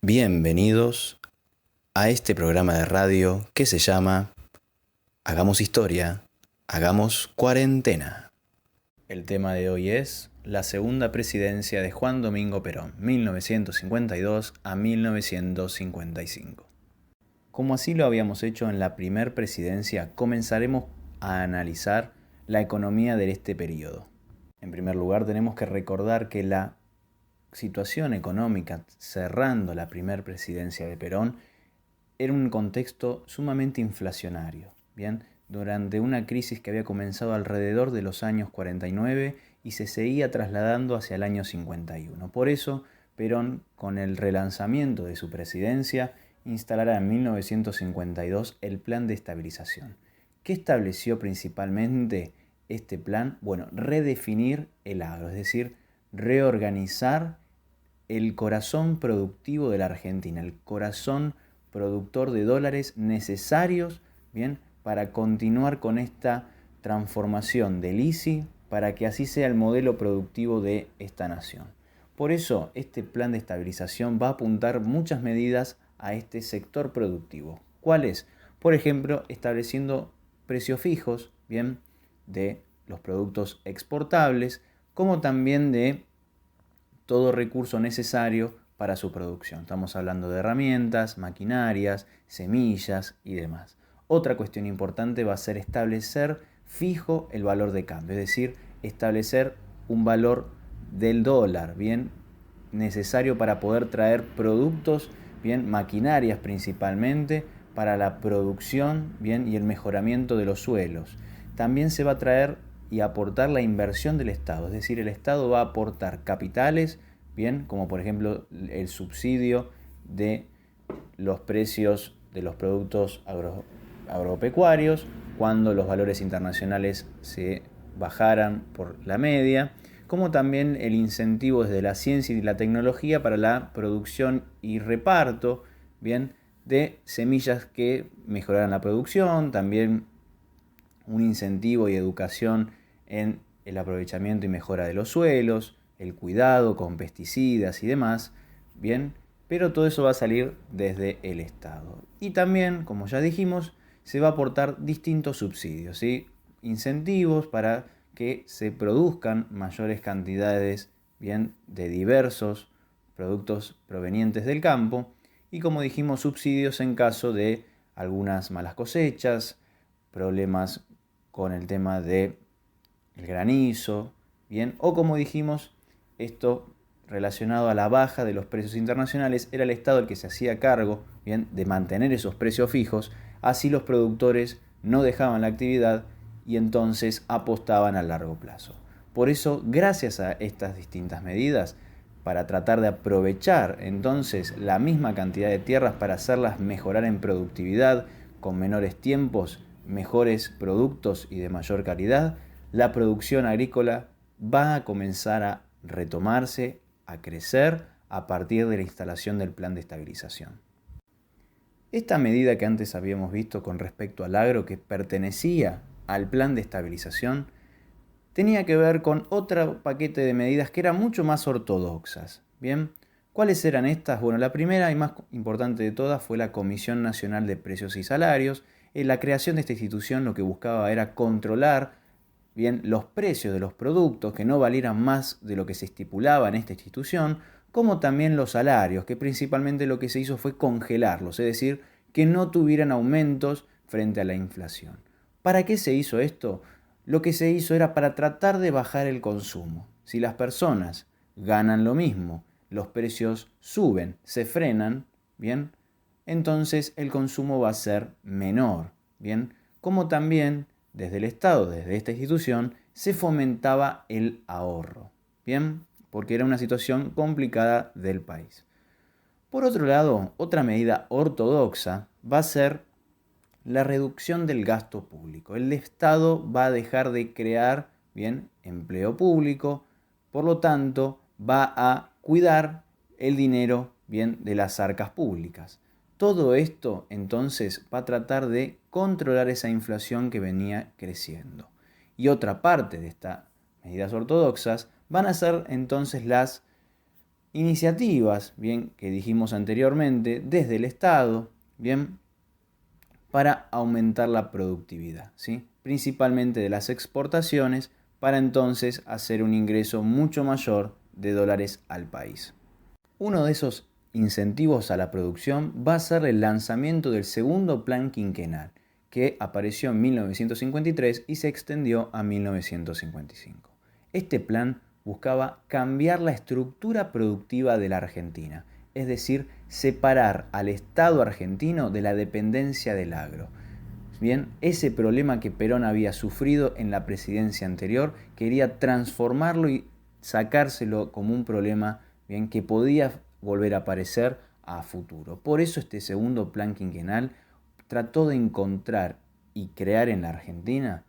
Bienvenidos a este programa de radio que se llama Hagamos Historia, Hagamos Cuarentena. El tema de hoy es la segunda presidencia de Juan Domingo Perón, 1952 a 1955. Como así lo habíamos hecho en la primer presidencia, comenzaremos a analizar la economía de este periodo. En primer lugar, tenemos que recordar que la situación económica cerrando la primera presidencia de Perón era un contexto sumamente inflacionario, ¿bien? Durante una crisis que había comenzado alrededor de los años 49 y se seguía trasladando hacia el año 51. Por eso, Perón, con el relanzamiento de su presidencia, instalará en 1952 el Plan de Estabilización. ¿Qué estableció principalmente este plan? Bueno, redefinir el agro, es decir, reorganizar el corazón productivo de la Argentina, el corazón productor de dólares necesarios, bien, para continuar con esta transformación del ISI, para que así sea el modelo productivo de esta nación. Por eso, este plan de estabilización va a apuntar muchas medidas a este sector productivo. ¿Cuáles? Por ejemplo, estableciendo precios fijos, bien, de los productos exportables, como también de todo recurso necesario para su producción. Estamos hablando de herramientas, maquinarias, semillas y demás. Otra cuestión importante va a ser establecer fijo el valor de cambio, es decir, establecer un valor del dólar, bien necesario para poder traer productos, bien maquinarias principalmente para la producción, bien y el mejoramiento de los suelos. También se va a traer y aportar la inversión del Estado, es decir, el Estado va a aportar capitales, bien, como por ejemplo el subsidio de los precios de los productos agropecuarios cuando los valores internacionales se bajaran por la media, como también el incentivo desde la ciencia y la tecnología para la producción y reparto, bien, de semillas que mejoraran la producción, también un incentivo y educación en el aprovechamiento y mejora de los suelos, el cuidado con pesticidas y demás, bien, pero todo eso va a salir desde el Estado. Y también, como ya dijimos, se va a aportar distintos subsidios, ¿sí? Incentivos para que se produzcan mayores cantidades, bien, de diversos productos provenientes del campo y, como dijimos, subsidios en caso de algunas malas cosechas, problemas con el tema de el granizo, bien, o como dijimos, esto relacionado a la baja de los precios internacionales, era el Estado el que se hacía cargo, bien, de mantener esos precios fijos, así los productores no dejaban la actividad y entonces apostaban a largo plazo. Por eso, gracias a estas distintas medidas, para tratar de aprovechar entonces la misma cantidad de tierras para hacerlas mejorar en productividad con menores tiempos, mejores productos y de mayor calidad, la producción agrícola va a comenzar a retomarse, a crecer a partir de la instalación del plan de estabilización. Esta medida que antes habíamos visto con respecto al agro, que pertenecía al plan de estabilización, tenía que ver con otro paquete de medidas que eran mucho más ortodoxas. Bien, ¿cuáles eran estas? Bueno, la primera y más importante de todas fue la Comisión Nacional de Precios y Salarios. La creación de esta institución lo que buscaba era controlar bien los precios de los productos que no valieran más de lo que se estipulaba en esta institución, como también los salarios, que principalmente lo que se hizo fue congelarlos, es decir, que no tuvieran aumentos frente a la inflación. ¿Para qué se hizo esto? Lo que se hizo era para tratar de bajar el consumo. Si las personas ganan lo mismo, los precios suben, se frenan, bien, entonces el consumo va a ser menor, bien, como también desde el Estado, desde esta institución, se fomentaba el ahorro, bien, porque era una situación complicada del país. Por otro lado, otra medida ortodoxa va a ser la reducción del gasto público. El Estado va a dejar de crear, bien, empleo público, por lo tanto, va a cuidar el dinero, bien, de las arcas públicas. Todo esto, entonces, va a tratar de controlar esa inflación que venía creciendo. Y otra parte de estas medidas ortodoxas van a ser, entonces, las iniciativas, bien, que dijimos anteriormente, desde el Estado, bien, para aumentar la productividad, ¿sí? Principalmente de las exportaciones, para entonces hacer un ingreso mucho mayor de dólares al país. Uno de esos incentivos a la producción va a ser el lanzamiento del segundo plan quinquenal, que apareció en 1953 y se extendió a 1955. Este plan buscaba cambiar la estructura productiva de la Argentina, es decir, separar al Estado argentino de la dependencia del agro. Bien, ese problema que Perón había sufrido en la presidencia anterior, quería transformarlo y sacárselo como un problema, bien, que podía volver a aparecer a futuro. Por eso este segundo plan quinquenal trató de encontrar y crear en la Argentina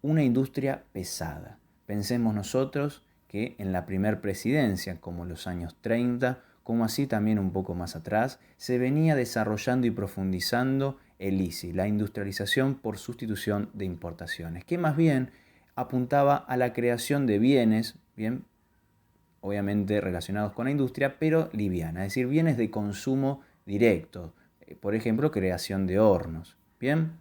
una industria pesada. Pensemos nosotros que en la primera presidencia, como en los años 30, como así también un poco más atrás, se venía desarrollando y profundizando el ISI, la industrialización por sustitución de importaciones, que más bien apuntaba a la creación de bienes, bien, obviamente relacionados con la industria, pero liviana, es decir, bienes de consumo directo, por ejemplo, creación de hornos. Bien,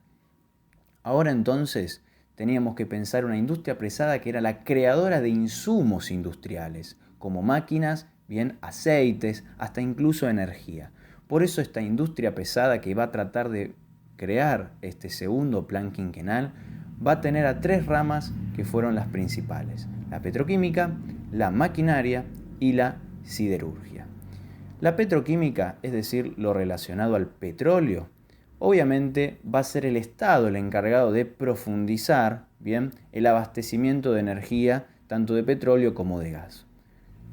ahora entonces teníamos que pensar una industria pesada que era la creadora de insumos industriales, como máquinas, bien, aceites, hasta incluso energía. Por eso esta industria pesada que va a tratar de crear este segundo plan quinquenal va a tener a tres ramas que fueron las principales: la petroquímica, la maquinaria y la siderurgia. La petroquímica, es decir, lo relacionado al petróleo, obviamente va a ser el Estado el encargado de profundizar, bien, el abastecimiento de energía, tanto de petróleo como de gas.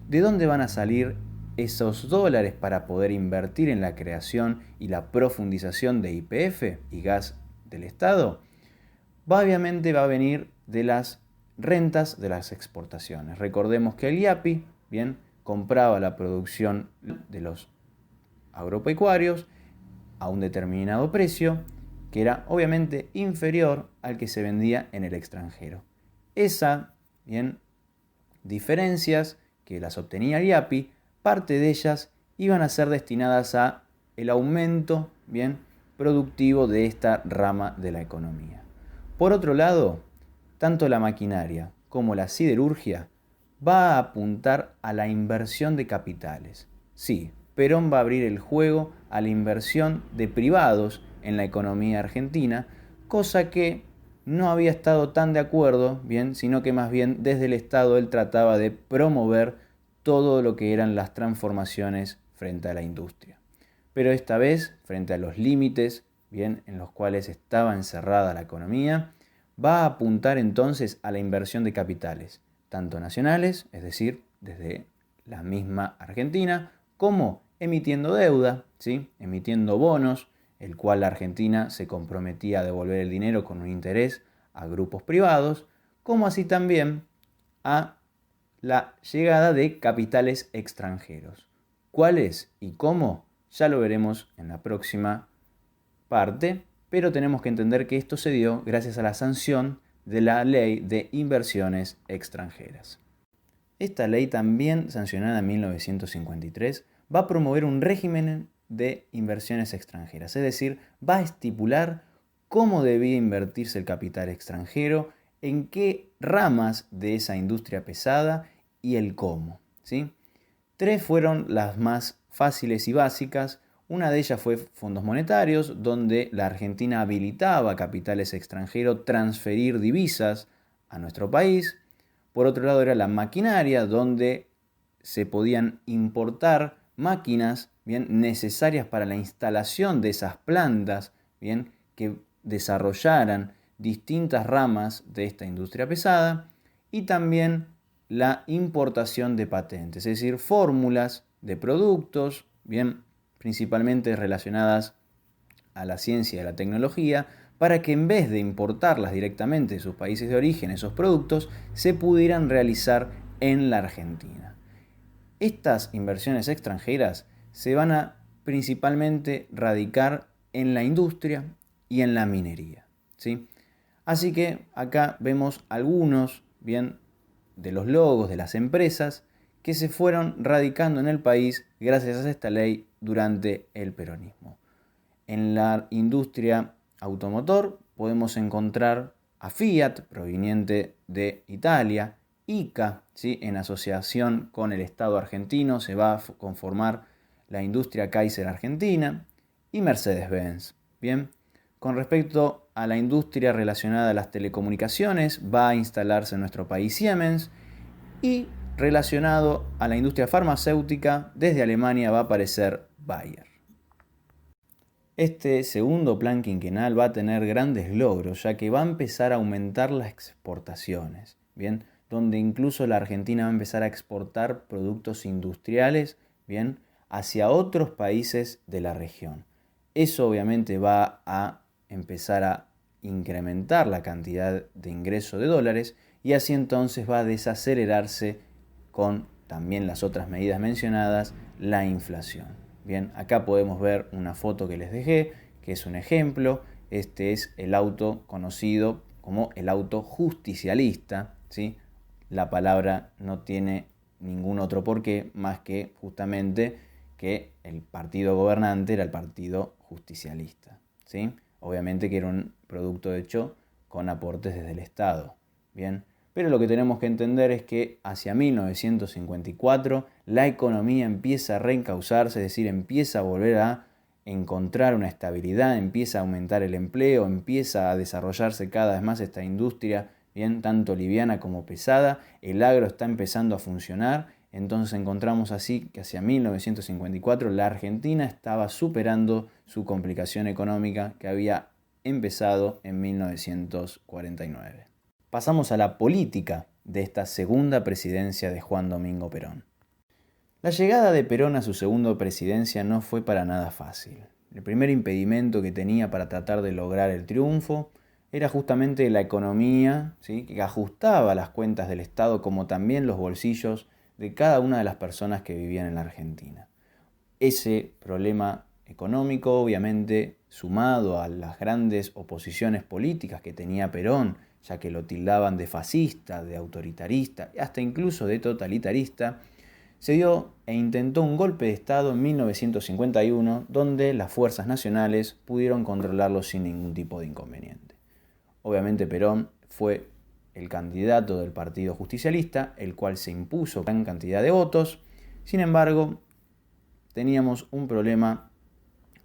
¿De dónde van a salir esos dólares para poder invertir en la creación y la profundización de YPF y gas del Estado? Obviamente va a venir de las rentas de las exportaciones. Recordemos que el IAPI, bien, compraba la producción de los agropecuarios a un determinado precio, que era obviamente inferior al que se vendía en el extranjero. Esa, bien, diferencias que las obtenía el IAPI, parte de ellas iban a ser destinadas a el aumento, bien, productivo de esta rama de la economía. Por otro lado, tanto la maquinaria como la siderurgia va a apuntar a la inversión de capitales. Sí, Perón va a abrir el juego a la inversión de privados en la economía argentina, cosa que no había estado tan de acuerdo, bien, sino que más bien desde el Estado él trataba de promover todo lo que eran las transformaciones frente a la industria. Pero esta vez, frente a los límites, bien, en los cuales estaba encerrada la economía, va a apuntar entonces a la inversión de capitales, tanto nacionales, es decir, desde la misma Argentina, como emitiendo deuda, ¿sí? Emitiendo bonos, el cual la Argentina se comprometía a devolver el dinero con un interés a grupos privados, como así también a la llegada de capitales extranjeros. ¿Cuáles y cómo? Ya lo veremos en la próxima parte, pero tenemos que entender que esto se dio gracias a la sanción de la Ley de Inversiones Extranjeras. Esta ley, también sancionada en 1953, va a promover un régimen de inversiones extranjeras, es decir, va a estipular cómo debía invertirse el capital extranjero, en qué ramas de esa industria pesada y el cómo, ¿sí? Tres fueron las más fáciles y básicas. Una de ellas fue fondos monetarios, donde la Argentina habilitaba capitales extranjeros transferir divisas a nuestro país. Por otro lado era la maquinaria, donde se podían importar máquinas, bien, necesarias para la instalación de esas plantas, bien, que desarrollaran distintas ramas de esta industria pesada. Y también la importación de patentes, es decir, fórmulas de productos, bien, principalmente relacionadas a la ciencia y a la tecnología, para que en vez de importarlas directamente de sus países de origen, esos productos, se pudieran realizar en la Argentina. Estas inversiones extranjeras se van a principalmente radicar en la industria y en la minería, ¿sí? Así que acá vemos algunos, bien, de los logos de las empresas que se fueron radicando en el país gracias a esta ley durante el peronismo. En la industria automotor podemos encontrar a Fiat, proveniente de Italia, ICA, ¿sí? En asociación con el Estado argentino se va a conformar la industria Kaiser Argentina, y Mercedes-Benz. Bien, con respecto a la industria relacionada a las telecomunicaciones, va a instalarse en nuestro país Siemens, y relacionado a la industria farmacéutica, desde Alemania va a aparecer Bayer. Este segundo plan quinquenal va a tener grandes logros, ya que va a empezar a aumentar las exportaciones, bien, donde incluso la Argentina va a empezar a exportar productos industriales, bien, hacia otros países de la región. Eso obviamente va a empezar a incrementar la cantidad de ingreso de dólares, y así entonces va a desacelerarse, con también las otras medidas mencionadas, la inflación. Bien, acá podemos ver una foto que les dejé, que es un ejemplo. Este es el auto conocido como el auto justicialista, ¿sí? La palabra no tiene ningún otro porqué más que justamente que el partido gobernante era el partido justicialista, ¿sí? Obviamente que era un producto hecho con aportes desde el Estado. Bien, pero lo que tenemos que entender es que hacia 1954 la economía empieza a reencauzarse, es decir, empieza a volver a encontrar una estabilidad, empieza a aumentar el empleo, empieza a desarrollarse cada vez más esta industria, bien, tanto liviana como pesada, el agro está empezando a funcionar. Entonces encontramos así que hacia 1954 la Argentina estaba superando su complicación económica que había empezado en 1949. Pasamos a la política de esta segunda presidencia de Juan Domingo Perón. La llegada de Perón a su segunda presidencia no fue para nada fácil. El primer impedimento que tenía para tratar de lograr el triunfo era justamente la economía, ¿sí? Que ajustaba las cuentas del Estado como también los bolsillos de cada una de las personas que vivían en la Argentina. Ese problema económico, obviamente, sumado a las grandes oposiciones políticas que tenía Perón, ya que lo tildaban de fascista, de autoritarista, hasta incluso de totalitarista, se dio e intentó un golpe de Estado en 1951, donde las fuerzas nacionales pudieron controlarlo sin ningún tipo de inconveniente. Obviamente Perón fue el candidato del Partido Justicialista, el cual se impuso gran cantidad de votos. Sin embargo, teníamos un problema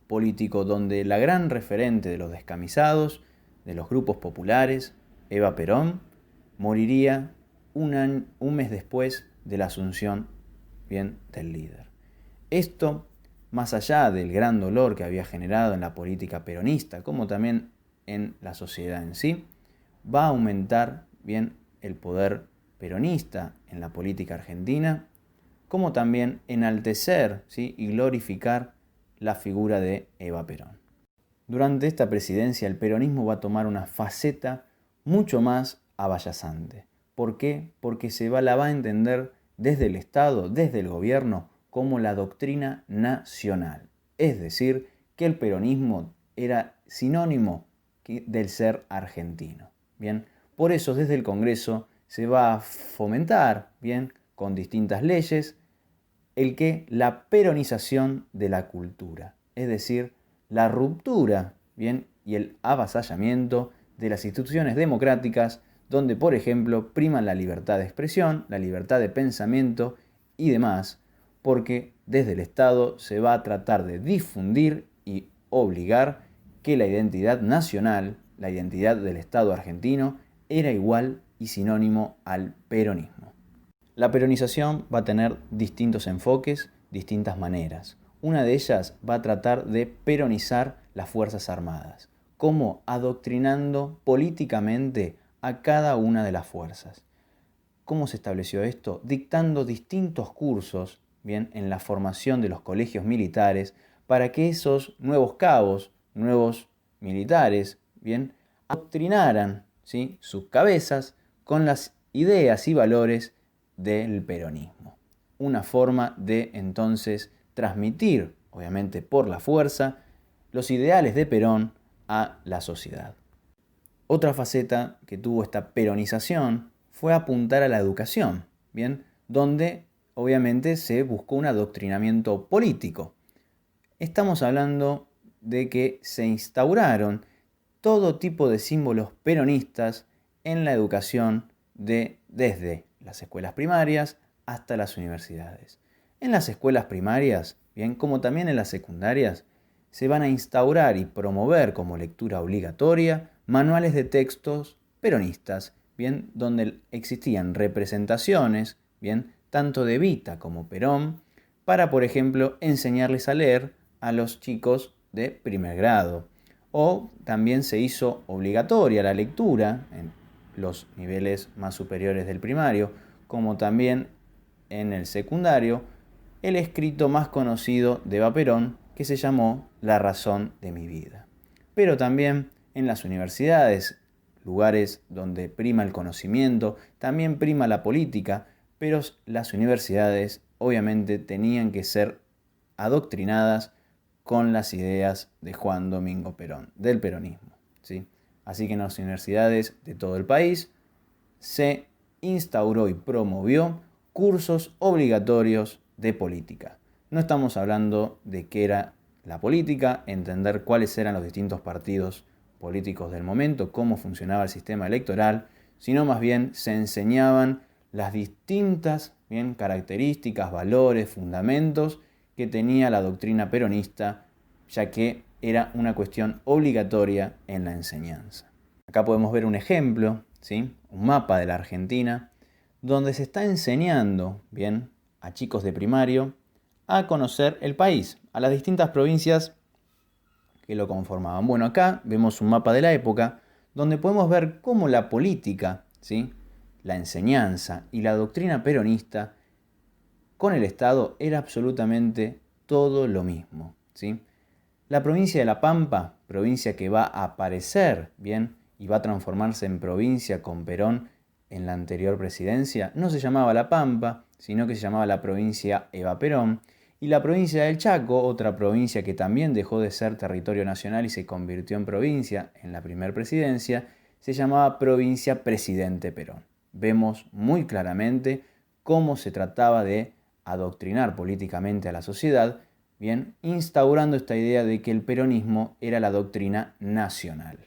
político donde la gran referente de los descamisados, de los grupos populares, Eva Perón, moriría un mes después de la asunción, bien, del líder. Esto, más allá del gran dolor que había generado en la política peronista, como también en la sociedad en sí, va a aumentar, bien, el poder peronista en la política argentina, como también enaltecer, ¿sí? Y glorificar la figura de Eva Perón. Durante esta presidencia el peronismo va a tomar una faceta mucho más abayazante. ¿Por qué? Porque la va a entender desde el Estado, desde el gobierno, como la doctrina nacional. Es decir, que el peronismo era sinónimo del ser argentino. Bien, por eso desde el Congreso se va a fomentar, bien, con distintas leyes, la peronización de la cultura, es decir, la ruptura, bien, y el avasallamiento de las instituciones democráticas, donde, por ejemplo, priman la libertad de expresión, la libertad de pensamiento y demás, porque desde el Estado se va a tratar de difundir y obligar que la identidad nacional, la identidad del Estado argentino, era igual y sinónimo al peronismo. La peronización va a tener distintos enfoques, distintas maneras. Una de ellas va a tratar de peronizar las Fuerzas Armadas, como adoctrinando políticamente a cada una de las fuerzas. ¿Cómo se estableció esto? Dictando distintos cursos, bien, en la formación de los colegios militares, para que esos nuevos cabos, nuevos militares, bien, adoctrinaran, ¿sí?, sus cabezas con las ideas y valores del peronismo. Una forma de entonces transmitir, obviamente por la fuerza, los ideales de Perón a la sociedad. Otra faceta que tuvo esta peronización fue apuntar a la educación, ¿bien?, donde obviamente se buscó un adoctrinamiento político. Estamos hablando de que se instauraron todo tipo de símbolos peronistas en la educación desde las escuelas primarias hasta las universidades. En las escuelas primarias, bien, como también en las secundarias, se van a instaurar y promover como lectura obligatoria manuales de textos peronistas, bien, donde existían representaciones, bien, tanto de Evita como Perón, para, por ejemplo, enseñarles a leer a los chicos de primer grado. O también se hizo obligatoria la lectura en los niveles más superiores del primario, como también en el secundario, el escrito más conocido de Eva Perón, que se llamó La razón de mi vida. Pero también en las universidades, lugares donde prima el conocimiento, también prima la política, pero las universidades obviamente tenían que ser adoctrinadas con las ideas de Juan Domingo Perón, del peronismo, ¿sí? Así que en las universidades de todo el país se instauró y promovió cursos obligatorios de política. No estamos hablando de qué era la política, entender cuáles eran los distintos partidos políticos del momento, cómo funcionaba el sistema electoral, sino más bien se enseñaban las distintas características, valores, fundamentos que tenía la doctrina peronista, ya que era una cuestión obligatoria en la enseñanza. Acá podemos ver un ejemplo, ¿sí? Un mapa de la Argentina, donde se está enseñando bien, a chicos de primario a conocer el país, a las distintas provincias que lo conformaban. Bueno, acá vemos un mapa de la época donde podemos ver cómo la política, ¿sí? La enseñanza y la doctrina peronista con el Estado era absolutamente todo lo mismo, ¿sí? La provincia de La Pampa, provincia que va a aparecer, bien, y va a transformarse en provincia con Perón en la anterior presidencia, no se llamaba La Pampa, sino que se llamaba la provincia Eva Perón. Y la provincia del Chaco, otra provincia que también dejó de ser territorio nacional y se convirtió en provincia en la primera presidencia, se llamaba provincia Presidente Perón. Vemos muy claramente cómo se trataba de adoctrinar políticamente a la sociedad, bien, instaurando esta idea de que el peronismo era la doctrina nacional.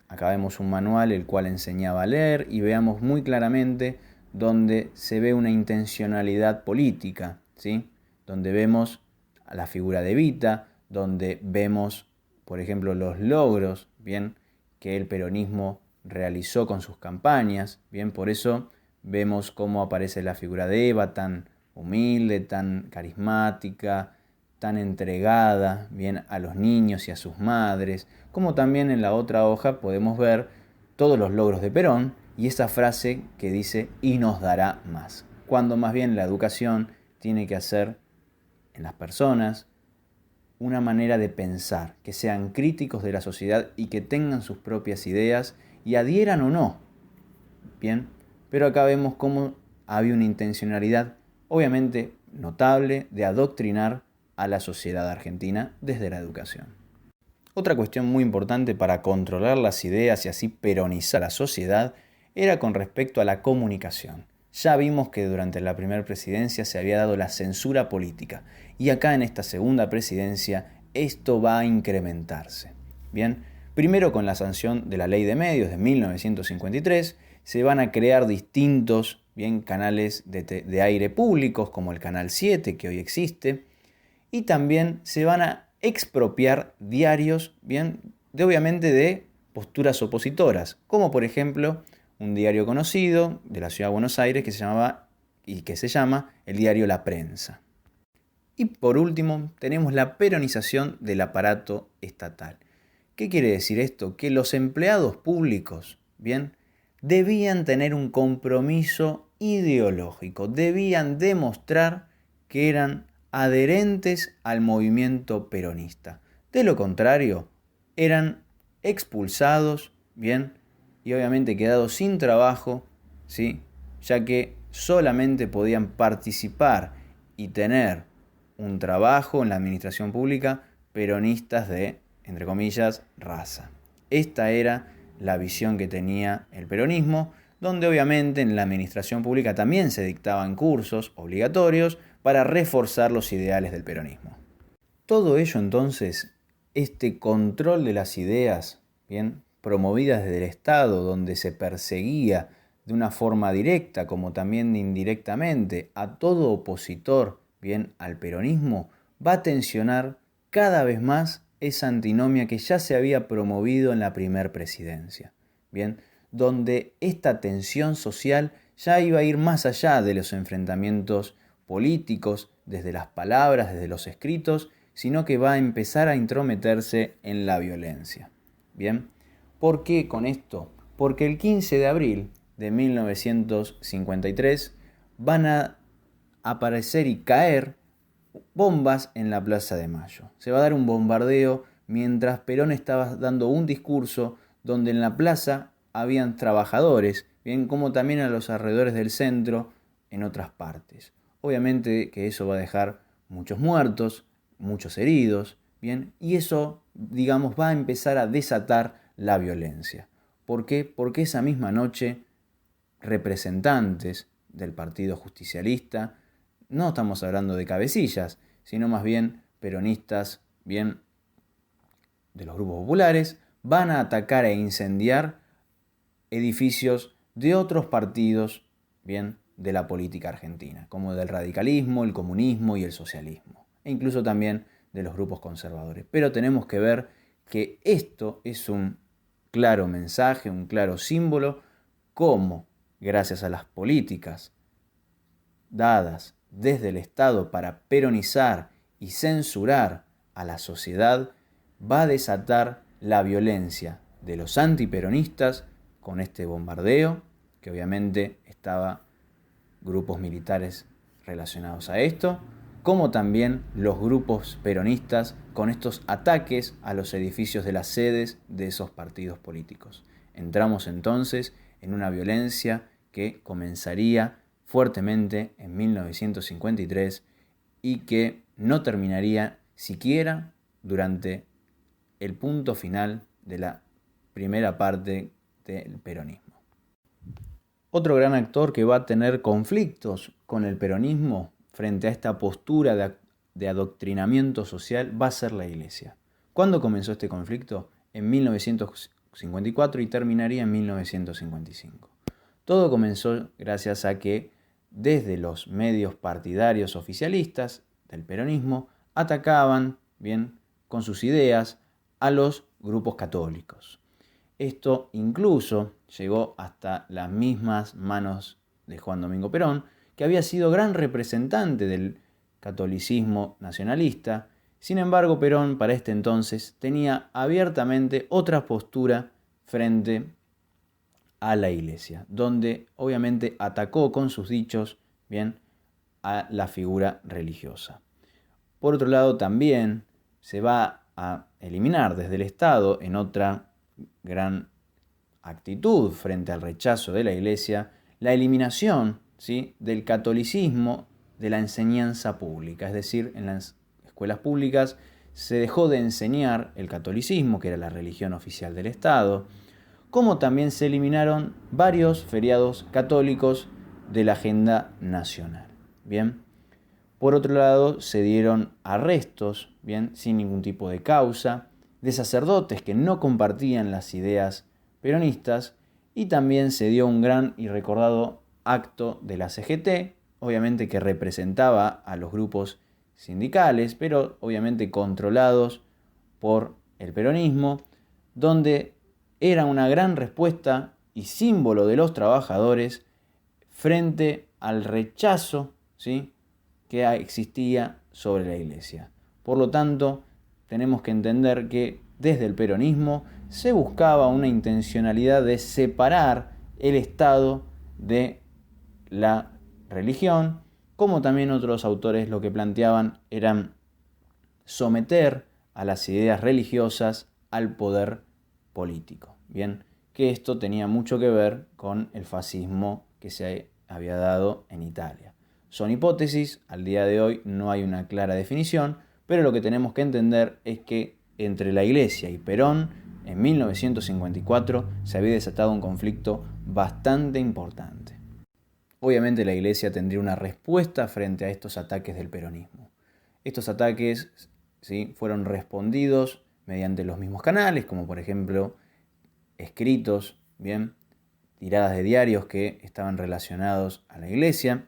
Acá vemos un manual el cual enseñaba a leer y veamos muy claramente donde se ve una intencionalidad política, ¿sí? Donde vemos a la figura de Evita, donde vemos, por ejemplo, los logros, bien, que el peronismo realizó con sus campañas, bien, por eso vemos cómo aparece la figura de Eva tan humilde, tan carismática, tan entregada, bien, a los niños y a sus madres, como también en la otra hoja podemos ver todos los logros de Perón y esa frase que dice y nos dará más, cuando más bien la educación tiene que hacer en las personas una manera de pensar, que sean críticos de la sociedad y que tengan sus propias ideas y adhieran o no, bien, pero acá vemos cómo había una intencionalidad obviamente notable de adoctrinar a la sociedad argentina desde la educación. Otra cuestión muy importante para controlar las ideas y así peronizar a la sociedad era con respecto a la comunicación. Ya vimos que durante la primera presidencia se había dado la censura política y acá en esta segunda presidencia esto va a incrementarse. Bien, primero con la sanción de la Ley de Medios de 1953 se van a crear distintos canales de aire públicos como el Canal 7 que hoy existe y también se van a expropiar diarios, obviamente de posturas opositoras, como por ejemplo un diario conocido de la ciudad de Buenos Aires que se llama el diario La Prensa. Y por último tenemos la peronización del aparato estatal. ¿Qué quiere decir esto? Que los empleados públicos, debían tener un compromiso ideológico, debían demostrar que eran adherentes al movimiento peronista. De lo contrario, eran expulsados, y obviamente quedados sin trabajo, ¿sí? Ya que solamente podían participar y tener un trabajo en la administración pública peronistas de, entre comillas, raza. Esta era la visión que tenía el peronismo, donde obviamente en la administración pública también se dictaban cursos obligatorios para reforzar los ideales del peronismo. Todo ello entonces, este control de las ideas, bien, promovidas desde el Estado, donde se perseguía de una forma directa como también indirectamente a todo opositor, bien, al peronismo, va a tensionar cada vez más esa antinomia que ya se había promovido en la primer presidencia, bien, donde esta tensión social ya iba a ir más allá de los enfrentamientos políticos, desde las palabras, desde los escritos, sino que va a empezar a intrometerse en la violencia. Bien, ¿por qué con esto? Porque el 15 de abril de 1953 van a aparecer y caer bombas en la Plaza de Mayo. Se va a dar un bombardeo mientras Perón estaba dando un discurso donde en la plaza habían trabajadores, bien como también a los alrededores del centro en otras partes. Obviamente que eso va a dejar muchos muertos, muchos heridos, bien, y eso, digamos, va a empezar a desatar la violencia. ¿Por qué? Porque esa misma noche representantes del Partido Justicialista, no estamos hablando de cabecillas, sino más bien peronistas, bien de los grupos populares, van a atacar e incendiar edificios de otros partidos, bien, de la política argentina, como del radicalismo, el comunismo y el socialismo, e incluso también de los grupos conservadores. Pero tenemos que ver que esto es un claro mensaje, un claro símbolo, cómo, gracias a las políticas dadas desde el Estado para peronizar y censurar a la sociedad, va a desatar la violencia de los antiperonistas con este bombardeo, que obviamente estaba grupos militares relacionados a esto, como también los grupos peronistas con estos ataques a los edificios de las sedes de esos partidos políticos. Entramos entonces en una violencia que comenzaría fuertemente en 1953 y que no terminaría siquiera durante el punto final de la primera parte del peronismo. Otro gran actor que va a tener conflictos con el peronismo frente a esta postura de adoctrinamiento social va a ser la Iglesia. ¿Cuándo comenzó este conflicto? En 1954 y terminaría en 1955. Todo comenzó gracias a que desde los medios partidarios oficialistas del peronismo atacaban, bien, con sus ideas a los grupos católicos. Esto incluso llegó hasta las mismas manos de Juan Domingo Perón, que había sido gran representante del catolicismo nacionalista. Sin embargo, Perón para este entonces tenía abiertamente otra postura frente a la Iglesia, donde obviamente atacó con sus dichos, bien, a la figura religiosa. Por otro lado, también se va a eliminar desde el Estado, en otra gran actitud frente al rechazo de la Iglesia, la eliminación, ¿sí?, del catolicismo de la enseñanza pública. Es decir, en las escuelas públicas se dejó de enseñar el catolicismo, que era la religión oficial del Estado, como también se eliminaron varios feriados católicos de la agenda nacional. Bien. Por otro lado, se dieron arrestos, bien, sin ningún tipo de causa, de sacerdotes que no compartían las ideas peronistas, y también se dio un gran y recordado acto de la CGT, obviamente que representaba a los grupos sindicales, pero obviamente controlados por el peronismo, donde era una gran respuesta y símbolo de los trabajadores frente al rechazo, ¿sí?, que existía sobre la Iglesia. Por lo tanto, tenemos que entender que desde el peronismo se buscaba una intencionalidad de separar el Estado de la religión, como también otros autores lo que planteaban eran someter a las ideas religiosas al poder político. Bien, que esto tenía mucho que ver con el fascismo que se había dado en Italia. Son hipótesis, al día de hoy no hay una clara definición, pero lo que tenemos que entender es que entre la Iglesia y Perón, en 1954, se había desatado un conflicto bastante importante. Obviamente la Iglesia tendría una respuesta frente a estos ataques del peronismo. Estos ataques, ¿sí?, fueron respondidos mediante los mismos canales, como por ejemplo escritos, bien, tiradas de diarios que estaban relacionados a la Iglesia,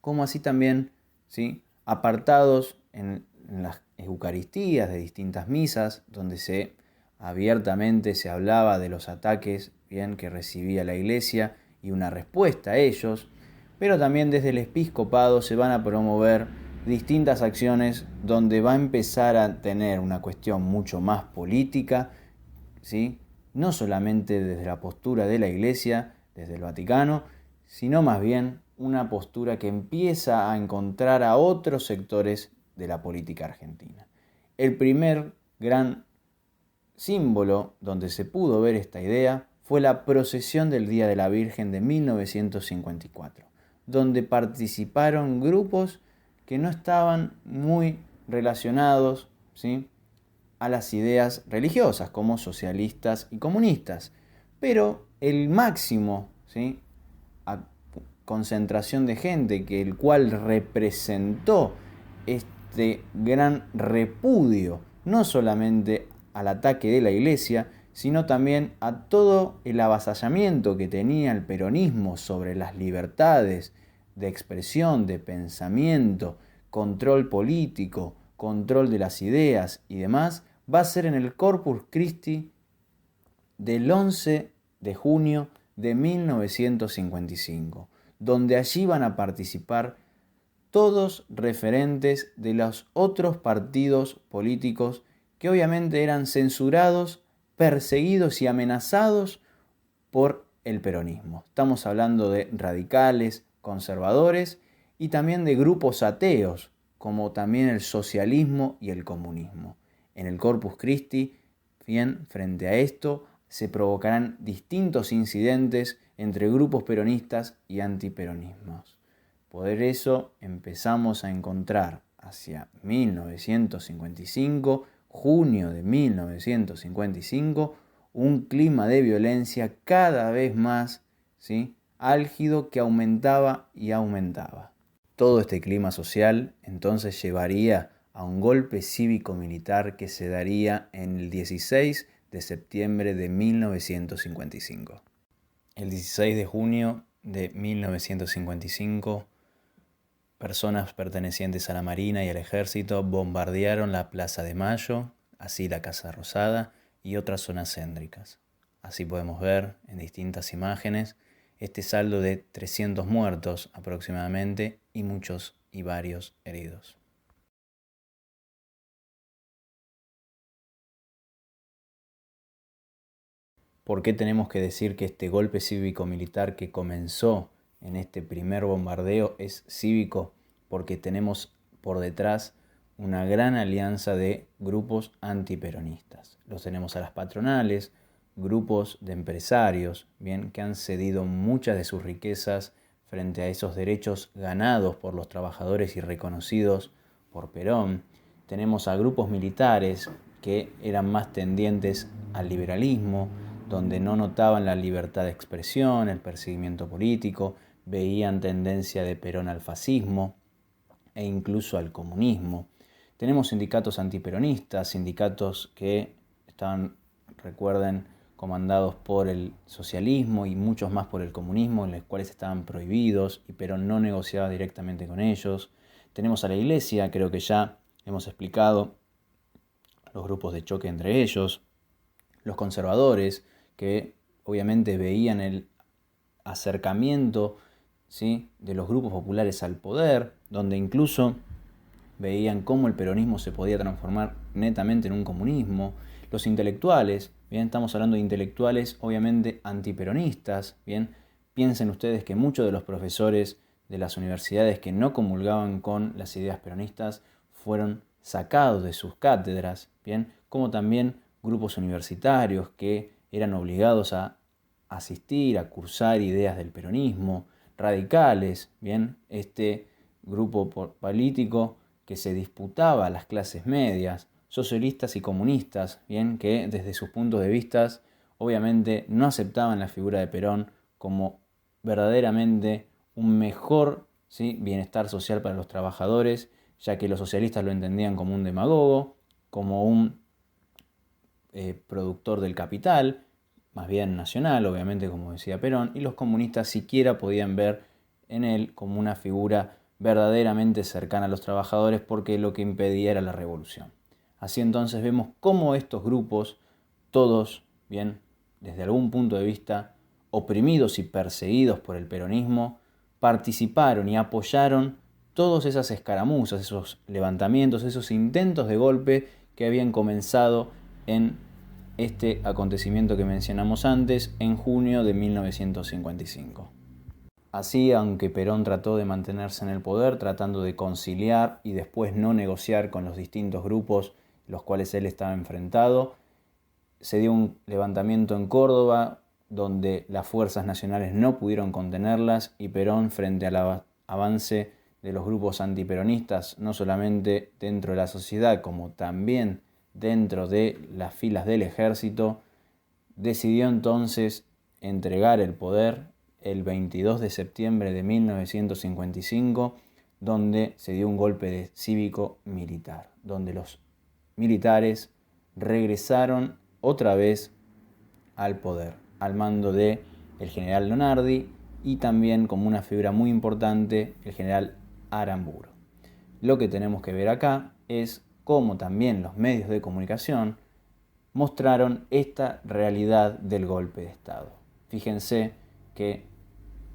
como así también, ¿sí?, apartados en las Eucaristías de distintas misas, donde abiertamente se hablaba de los ataques, bien, que recibía la Iglesia y una respuesta a ellos, pero también desde el episcopado se van a promover distintas acciones donde va a empezar a tener una cuestión mucho más política, ¿sí?, no solamente desde la postura de la Iglesia, desde el Vaticano, sino más bien una postura que empieza a encontrar a otros sectores de la política argentina. El primer gran símbolo donde se pudo ver esta idea fue la procesión del Día de la Virgen de 1954, donde participaron grupos que no estaban muy relacionados, ¿sí?, a las ideas religiosas, como socialistas y comunistas. Pero el máximo, ¿sí?, concentración de gente el cual representó este gran repudio, no solamente al ataque de la Iglesia, sino también a todo el avasallamiento que tenía el peronismo sobre las libertades de expresión, de pensamiento, control político, control de las ideas y demás, va a ser en el Corpus Christi del 11 de junio de 1955, donde allí van a participar todos referentes de los otros partidos políticos que obviamente eran censurados, perseguidos y amenazados por el peronismo. Estamos hablando de radicales, conservadores y también de grupos ateos, como también el socialismo y el comunismo. En el Corpus Christi, bien, frente a esto, se provocarán distintos incidentes entre grupos peronistas y antiperonismos. Por eso empezamos a encontrar hacia 1955, junio de 1955, un clima de violencia cada vez más, ¿sí?, álgido, que aumentaba y aumentaba. Todo este clima social entonces llevaría a un golpe cívico-militar que se daría en el 16 de septiembre de 1955. El 16 de junio de 1955, personas pertenecientes a la Marina y al Ejército bombardearon la Plaza de Mayo, así la Casa Rosada y otras zonas céntricas. Así podemos ver en distintas imágenes este saldo de 300 muertos aproximadamente y muchos y varios heridos. ¿Por qué tenemos que decir que este golpe cívico-militar que comenzó en este primer bombardeo es cívico? Porque tenemos por detrás una gran alianza de grupos antiperonistas. Los tenemos a las patronales, grupos de empresarios, bien, que han cedido muchas de sus riquezas frente a esos derechos ganados por los trabajadores y reconocidos por Perón. Tenemos a grupos militares que eran más tendientes al liberalismo, donde no notaban la libertad de expresión, el perseguimiento político, veían tendencia de Perón al fascismo e incluso al comunismo. Tenemos sindicatos antiperonistas, sindicatos que estaban, recuerden, comandados por el socialismo y muchos más por el comunismo, en los cuales estaban prohibidos y Perón no negociaba directamente con ellos. Tenemos a la Iglesia, creo que ya hemos explicado los grupos de choque entre ellos, los conservadores, que obviamente veían el acercamiento, ¿sí?, de los grupos populares al poder, donde incluso veían cómo el peronismo se podía transformar netamente en un comunismo. Los intelectuales, bien, estamos hablando de intelectuales obviamente antiperonistas, bien, piensen ustedes que muchos de los profesores de las universidades que no comulgaban con las ideas peronistas fueron sacados de sus cátedras, bien, como también grupos universitarios que eran obligados a asistir, a cursar ideas del peronismo, radicales, bien, este grupo político que se disputaba a las clases medias, socialistas y comunistas, bien, que desde sus puntos de vista obviamente no aceptaban la figura de Perón como verdaderamente un mejor, ¿sí?, bienestar social para los trabajadores, ya que los socialistas lo entendían como un demagogo, como un productor del capital, más bien nacional, obviamente, como decía Perón, y los comunistas siquiera podían ver en él como una figura verdaderamente cercana a los trabajadores, porque lo que impedía era la revolución. Así entonces vemos cómo estos grupos, todos, bien, desde algún punto de vista, oprimidos y perseguidos por el peronismo, participaron y apoyaron todas esas escaramuzas, esos levantamientos, esos intentos de golpe que habían comenzado en este acontecimiento que mencionamos antes, en junio de 1955. Así, aunque Perón trató de mantenerse en el poder, tratando de conciliar y después no negociar con los distintos grupos los cuales él estaba enfrentado, se dio un levantamiento en Córdoba donde las fuerzas nacionales no pudieron contenerlas y Perón, frente al avance de los grupos antiperonistas, no solamente dentro de la sociedad como también dentro de las filas del ejército, decidió entonces entregar el poder el 22 de septiembre de 1955, donde se dio un golpe cívico-militar, donde los militares regresaron otra vez al poder, al mando de el general Leonardi y también, como una figura muy importante, el general Aramburu. Lo que tenemos que ver acá es cómo también los medios de comunicación mostraron esta realidad del golpe de Estado. Fíjense que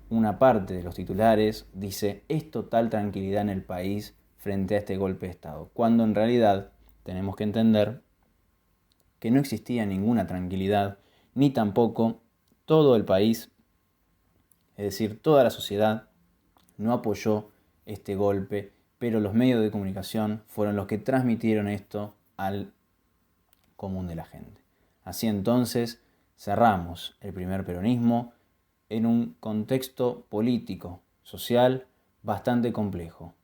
una parte de los titulares dice: es total tranquilidad en el país frente a este golpe de Estado, cuando en realidad tenemos que entender que no existía ninguna tranquilidad, ni tampoco todo el país, es decir, toda la sociedad, no apoyó este golpe, pero los medios de comunicación fueron los que transmitieron esto al común de la gente. Así entonces cerramos el primer peronismo en un contexto político, social, bastante complejo,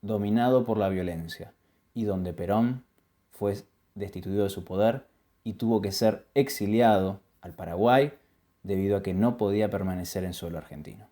dominado por la violencia, y donde Perón fue destituido de su poder y tuvo que ser exiliado al Paraguay debido a que no podía permanecer en suelo argentino.